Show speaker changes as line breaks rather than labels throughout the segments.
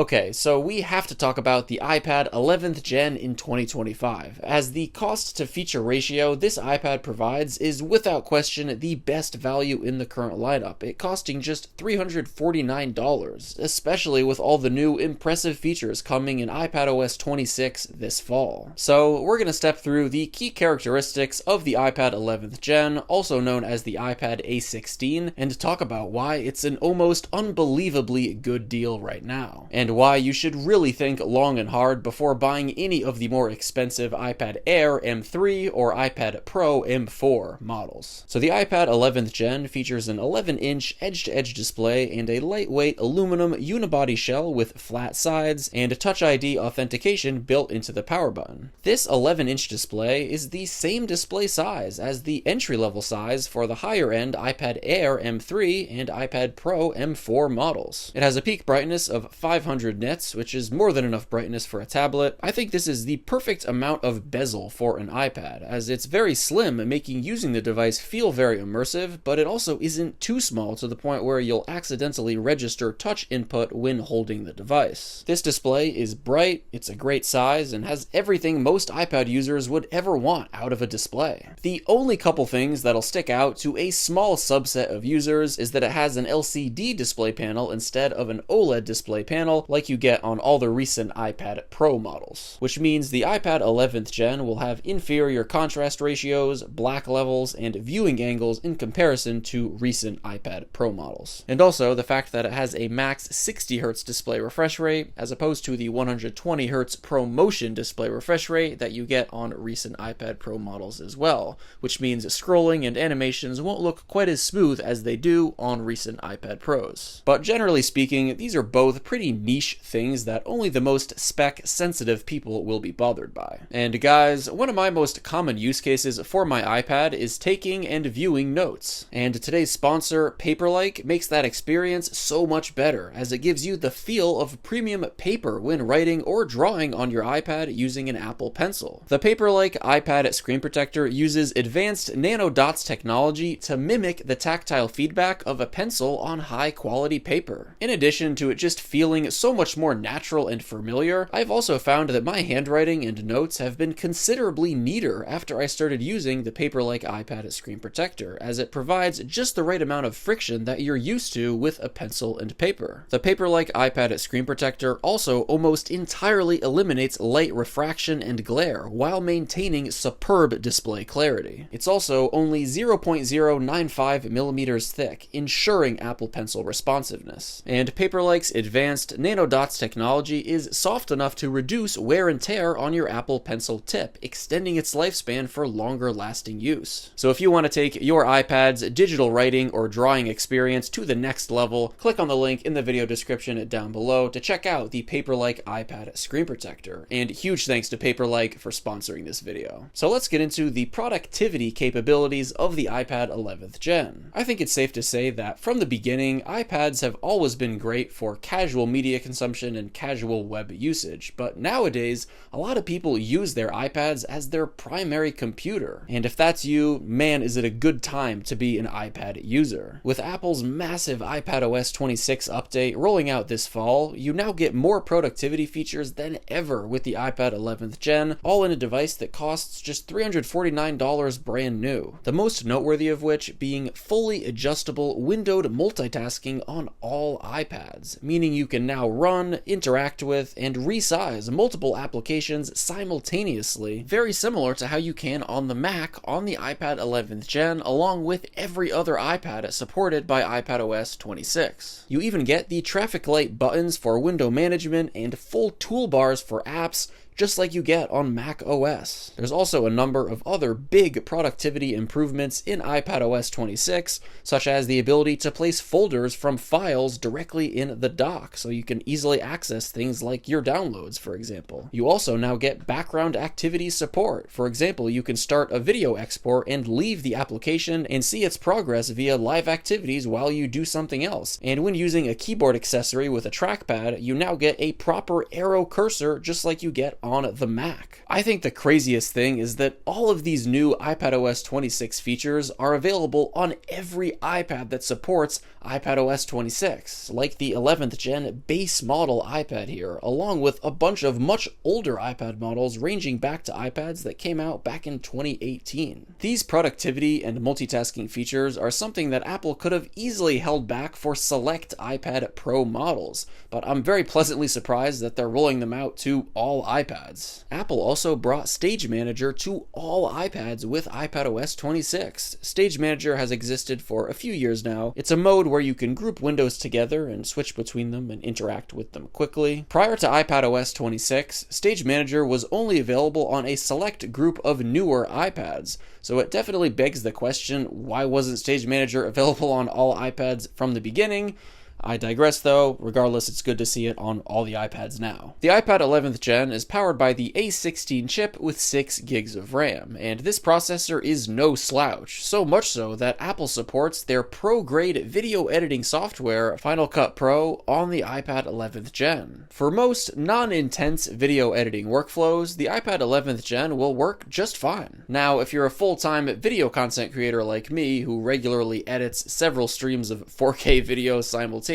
Okay, so we have to talk about the iPad 11th Gen in 2025, as the cost to feature ratio this iPad provides is without question the best value in the current lineup, it costing just $349, especially with all the new impressive features coming in iPadOS 26 this fall. So we're going to step through the key characteristics of the iPad 11th Gen, also known as the iPad A16, and talk about why it's an almost unbelievably good deal right now, and why you should really think long and hard before buying any of the more expensive iPad Air M3 or iPad Pro M4 models. So the iPad 11th Gen features an 11-inch edge-to-edge display and a lightweight aluminum unibody shell with flat sides and Touch ID authentication built into the power button. This 11-inch display is the same display size as the entry-level size for the higher-end iPad Air M3 and iPad Pro M4 models. It has a peak brightness of 500 nits, which is more than enough brightness for a tablet. I think this is the perfect amount of bezel for an iPad, as it's very slim, making using the device feel very immersive, but it also isn't too small to the point where you'll accidentally register touch input when holding the device. This display is bright, it's a great size, and has everything most iPad users would ever want out of a display. The only couple things that'll stick out to a small subset of users is that it has an LCD display panel instead of an OLED display panel like you get on all the recent iPad Pro models, which means the iPad 11th Gen will have inferior contrast ratios, black levels, and viewing angles in comparison to recent iPad Pro models. And also the fact that it has a max 60Hz display refresh rate as opposed to the 120Hz ProMotion display refresh rate that you get on recent iPad Pro models as well, which means scrolling and animations won't look quite as smooth as they do on recent iPad Pros. But generally speaking, these are both pretty niche things that only the most spec-sensitive people will be bothered by. And guys, one of my most common use cases for my iPad is taking and viewing notes. And today's sponsor, Paperlike, makes that experience so much better, as it gives you the feel of premium paper when writing or drawing on your iPad using an Apple Pencil. The Paperlike iPad screen protector uses advanced nanodots technology to mimic the tactile feedback of a pencil on high-quality paper. In addition to it just feeling so much more natural and familiar, I've also found that my handwriting and notes have been considerably neater after I started using the Paperlike iPad screen protector, as it provides just the right amount of friction that you're used to with a pencil and paper. The Paperlike iPad screen protector also almost entirely eliminates light refraction and glare while maintaining superb display clarity. It's also only 0.095 millimeters thick, ensuring Apple Pencil responsiveness. And Paperlike's advanced nanodots technology is soft enough to reduce wear and tear on your Apple Pencil tip, extending its lifespan for longer lasting use. So if you want to take your iPad's digital writing or drawing experience to the next level, click on the link in the video description down below to check out the Paperlike iPad screen protector. And huge thanks to Paperlike for sponsoring this video. So let's get into the productivity capabilities of the iPad 11th Gen. I think it's safe to say that from the beginning, iPads have always been great for casual media consumption and casual web usage, but nowadays, a lot of people use their iPads as their primary computer. And if that's you, man, is it a good time to be an iPad user. With Apple's massive iPadOS 26 update rolling out this fall, you now get more productivity features than ever with the iPad 11th Gen, all in a device that costs just $349 brand new. The most noteworthy of which being fully adjustable windowed multitasking on all iPads, meaning you can now run, interact with, and resize multiple applications simultaneously, very similar to how you can on the Mac on the iPad 11th Gen, along with every other iPad supported by iPadOS 26. You even get the traffic light buttons for window management and full toolbars for apps, just like you get on Mac OS. There's also a number of other big productivity improvements in iPadOS 26, such as the ability to place folders from files directly in the dock, so you can easily access things like your downloads, for example. You also now get background activity support. For example, you can start a video export and leave the application and see its progress via live activities while you do something else. And when using a keyboard accessory with a trackpad, you now get a proper arrow cursor just like you get on the Mac. I think the craziest thing is that all of these new iPadOS 26 features are available on every iPad that supports iPadOS 26, like the 11th gen base model iPad here, along with a bunch of much older iPad models ranging back to iPads that came out back in 2018. These productivity and multitasking features are something that Apple could have easily held back for select iPad Pro models, but I'm very pleasantly surprised that they're rolling them out to all iPads. Apple also brought Stage Manager to all iPads with iPadOS 26. Stage Manager has existed for a few years now. It's a mode where you can group windows together and switch between them and interact with them quickly. Prior to iPadOS 26, Stage Manager was only available on a select group of newer iPads, so it definitely begs the question, why wasn't Stage Manager available on all iPads from the beginning? I digress though. Regardless, it's good to see it on all the iPads now. The iPad 11th gen is powered by the A16 chip with 6 gigs of RAM, and this processor is no slouch, so much so that Apple supports their pro-grade video editing software, Final Cut Pro, on the iPad 11th gen. For most non-intense video editing workflows, the iPad 11th gen will work just fine. Now, if you're a full-time video content creator like me, who regularly edits several streams of 4K video simultaneously,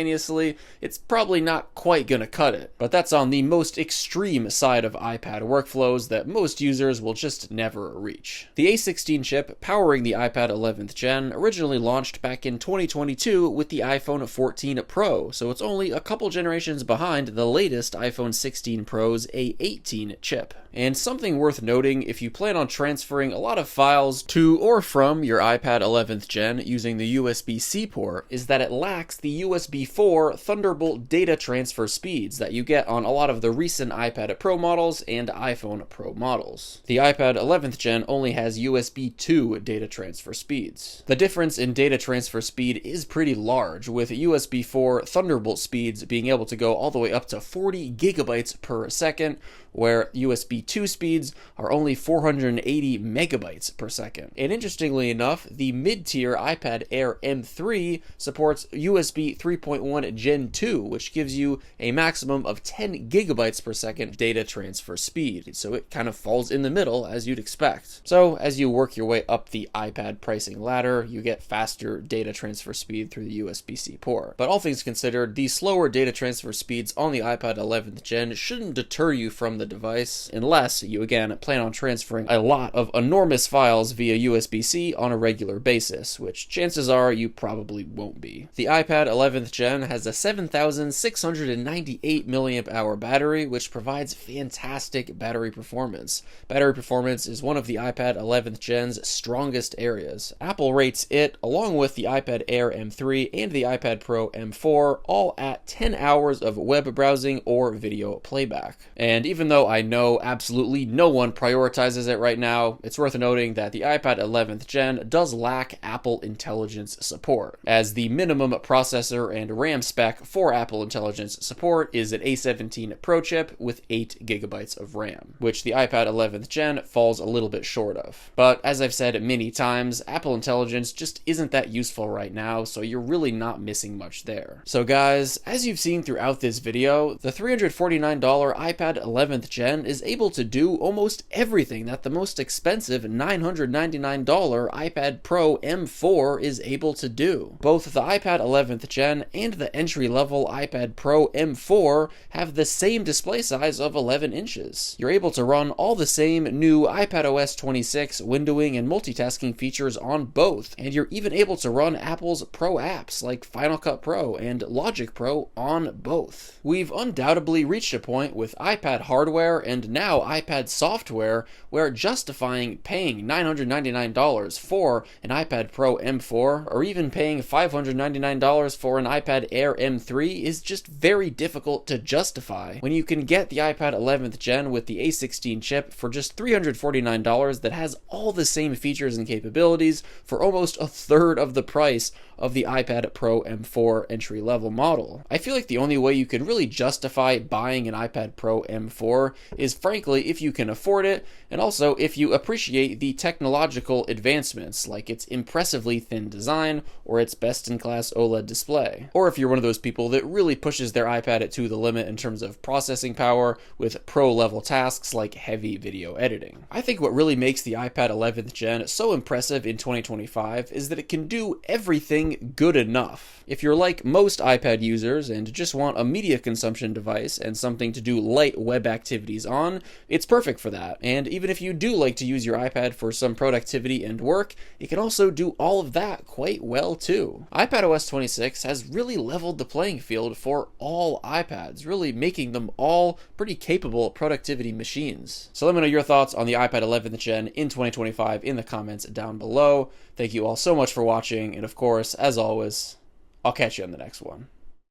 it's probably not quite gonna cut it. But that's on the most extreme side of iPad workflows that most users will just never reach. The A16 chip powering the iPad 11th gen originally launched back in 2022 with the iPhone 14 Pro, so it's only a couple generations behind the latest iPhone 16 Pro's A18 chip. And something worth noting if you plan on transferring a lot of files to or from your iPad 11th gen using the USB-C port is that it lacks the USB 4 Thunderbolt data transfer speeds that you get on a lot of the recent iPad Pro models and iPhone Pro models. The iPad 11th gen only has USB 2 data transfer speeds. The difference in data transfer speed is pretty large, with USB 4 Thunderbolt speeds being able to go all the way up to 40 gigabytes per second, where USB 2 speeds are only 480 megabytes per second. And interestingly enough, the mid-tier iPad Air M3 supports USB 3.1 Gen 2, which gives you a maximum of 10 gigabytes per second data transfer speed. So it kind of falls in the middle, as you'd expect. So as you work your way up the iPad pricing ladder, you get faster data transfer speed through the USB-C port. But all things considered, the slower data transfer speeds on the iPad 11th gen shouldn't deter you from the device, unless you again plan on transferring a lot of enormous files via USB-C on a regular basis, which chances are you probably won't be. The iPad 11th gen has a 7,698 mAh battery, which provides fantastic battery performance. Battery performance is one of the iPad 11th gen's strongest areas. Apple rates it, along with the iPad Air M3 and the iPad Pro M4, all at 10 hours of web browsing or video playback. And even though I know absolutely no one prioritizes it right now, it's worth noting that the iPad 11th gen does lack Apple Intelligence support, as the minimum processor and RAM spec for Apple Intelligence support is an A17 Pro chip with 8 gigabytes of RAM, which the iPad 11th gen falls a little bit short of. But as I've said many times, Apple Intelligence just isn't that useful right now, so you're really not missing much there. So guys, as you've seen throughout this video, the $349 iPad 11th gen is able to do almost everything that the most expensive $999 iPad Pro M4 is able to do. Both the iPad 11th gen and the entry-level iPad Pro M4 have the same display size of 11 inches. You're able to run all the same new iPadOS 26 windowing and multitasking features on both, and you're even able to run Apple's Pro apps like Final Cut Pro and Logic Pro on both. We've undoubtedly reached a point with iPad hardware and now iPad software where justifying paying $999 for an iPad Pro M4 or even paying $599 for an iPad Air M3 is just very difficult to justify when you can get the iPad 11th gen with the A16 chip for just $349 that has all the same features and capabilities for almost a third of the price of the iPad Pro M4 entry-level model. I feel like the only way you can really justify buying an iPad Pro M4 is frankly frankly, if you can afford it, and also if you appreciate the technological advancements, like its impressively thin design or its best-in-class OLED display. Or if you're one of those people that really pushes their iPad to the limit in terms of processing power with pro-level tasks like heavy video editing. I think what really makes the iPad 11th Gen so impressive in 2025 is that it can do everything good enough. If you're like most iPad users and just want a media consumption device and something to do light web activities on, it's perfect for that. And even if you do like to use your iPad for some productivity and work, it can also do all of that quite well too. iPadOS 26 has really leveled the playing field for all iPads, really making them all pretty capable productivity machines. So let me know your thoughts on the iPad 11th Gen in 2025 in the comments down below. Thank you all so much for watching, and of course, as always, I'll catch you on the next one.